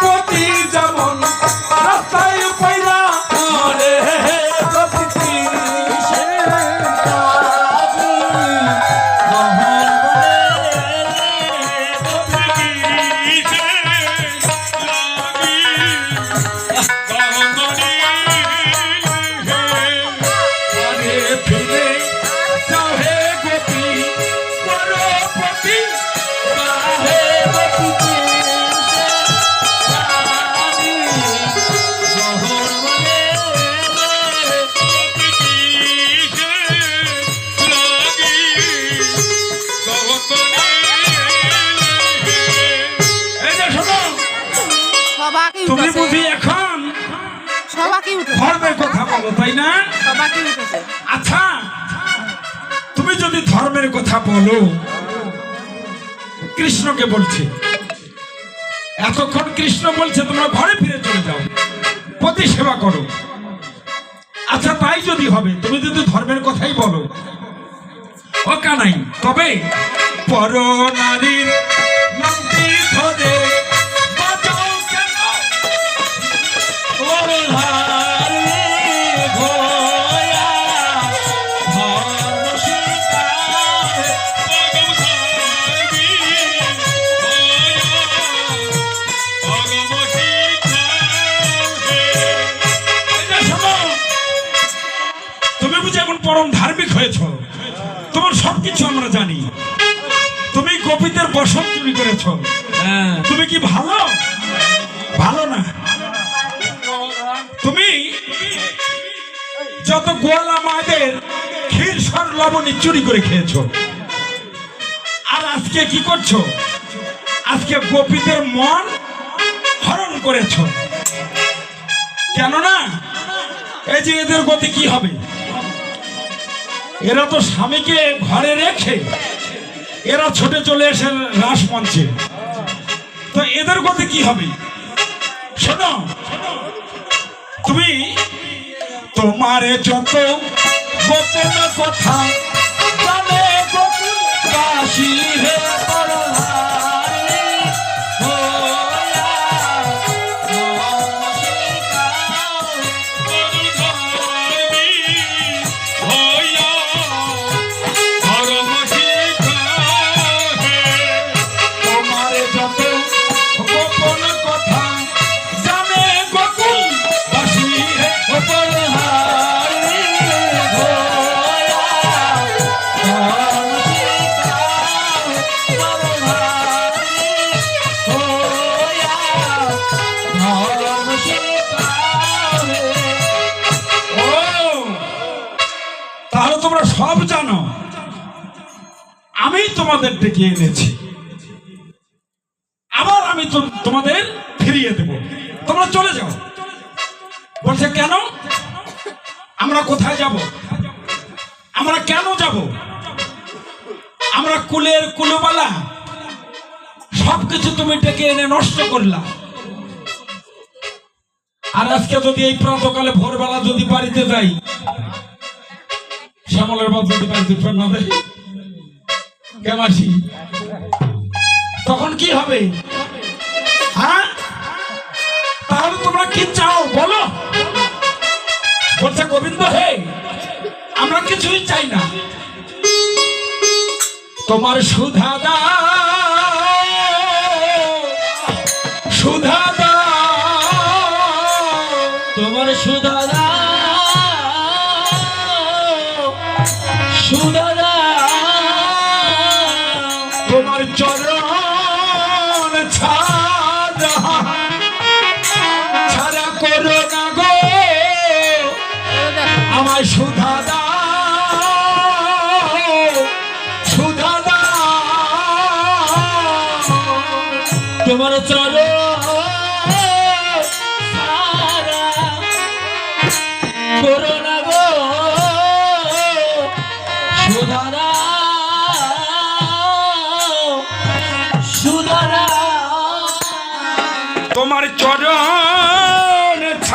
পতি যেমন রাস্তায় পয়লা মরে তুমি বুঝি এখন ধর্মের কথা বলো, তাই না? আচ্ছা, তুমি যদি ধর্মের কথা বলো, কৃষ্ণকে বলছে, এতক্ষণ কৃষ্ণ বলছে তোমরা ঘরে ফিরে চলে যাও, পতি সেবা করো। আচ্ছা, তাই যদি হবে, তুমি যদি ধর্মের কথাই বলো, ও কানাই, তবে পর নারীর মন্ত্রী ধরে পরম ধার্মিক হয়েছ, তোমার সবকিছু আমরা জানি। তুমি গোপীদের বসন চুরি করেছ, তুমি কি ভালো? ভালো না। তুমি যত গোয়ালা মায়েদের ক্ষীর সর লবণী চুরি করে খেয়েছ, আর আজকে কি করছো? আজকে গোপীদের মন হরণ করেছ। কেননা এই যে এদের গতি কি হবে? এরা তো স্বামীকে ঘরে রেখে এরা ছুটে চলে এসে রাস মঞ্চে, তো এদের গতি কি হবে? শোনো, তুমি তোমার যত গোপন কথা জানে গোকুল কাশী হে সব জানো। আমি তোমাদের ডেকে এনেছি, আবার আমি তোমাদের ফিরিয়ে দেব, তোমরা চলে যাও। বলছে কেন? আমরা কোথায় যাব? আমরা কেন যাব? আমরা কুলের কুলবালা, সবকিছু তুমি ডেকে এনে নষ্ট করলা। আর আজকে যদি এই প্রাতকালে ভোরবেলা যদি বাড়িতে যাই, শ্যামলের বাপ যদি বাড়িতে ফের না দেয় কেমাসি, তখন কি হবে? হ্যাঁ, তাহলে তোমরা কি চাও বলো? বলছে গোবিন্দ হে, আমরা কিছুই চাই না, তোমার সুধা দাও, সুধা দাও, তোমার সুধা দাও, সুধা দাও, তোমার চরণ ছাড়া করো না গো আমার সুধা দাও, সুধা দাও, তোমার চরণ করো না গো সুধা দাও, সুধা দাও, তোমার চরণ